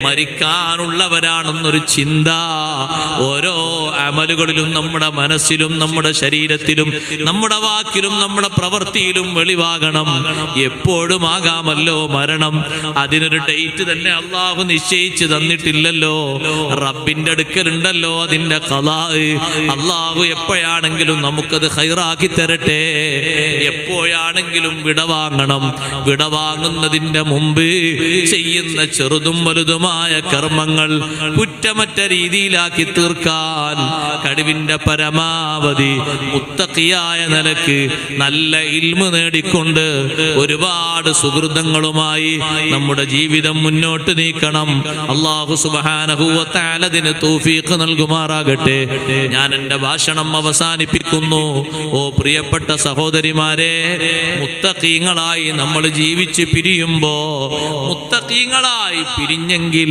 മരിക്കാനുള്ളവരാണെന്നൊരു ചിന്ത ഓരോ അമലുകളിലും, നമ്മുടെ മനസ്സിലും, നമ്മുടെ ശരീരത്തിലും, നമ്മുടെ വാക്കിലും, നമ്മുടെ പ്രവൃത്തിയിലും വെളിവാകണം. എപ്പോഴും ആകാമല്ലോ മരണം. അതിനൊരു ഡേറ്റ് തന്നെ അള്ളാഹു നിശ്ചയിച്ച് തന്നിട്ടില്ലല്ലോ. റബ്ബിന്റെ അടുക്കലുണ്ടല്ലോ അതിന്റെ ഖലാ. അള്ളാഹു എപ്പോഴാണെങ്കിലും നമുക്കത് ഖൈറാക്കി തരട്ടെ. എപ്പോഴാണെങ്കിലും വിടവാങ്ങണം. വിടവാങ്ങുന്നതിന്റെ മുമ്പ് ചെയ്യുന്ന ചെറുതും വലുതുമായ കർമ്മങ്ങൾ കുറ്റമറ്റ രീതിയിലാക്കി തീർക്കാൻ കഴിവിന്റെ പരമാവധി മുത്തഖിയായ നിലക്ക് നല്ല ഇൽമ് നേടിക്കൊണ്ട് ഒരുപാട് സുഹൃതങ്ങളുമായി നമ്മുടെ ജീവിതം മുന്നോട്ട് നീക്കണം. അല്ലാഹു സുബ്ഹാനഹു വ തആല അതിന് തൗഫീഖ് നൽകുമാറാകട്ടെ. ഞാൻ എൻ്റെ ഭാഷണം അവസാനിപ്പിക്കുന്നു. ഓ പ്രിയപ്പെട്ട സഹോദരിമാരെ, മുത്തഖീങ്ങളായി നമ്മൾ ജീവിച്ച് പിരിയുമ്പോ, മുത്തഖീങ്ങളായി പിരിഞ്ഞെങ്കിൽ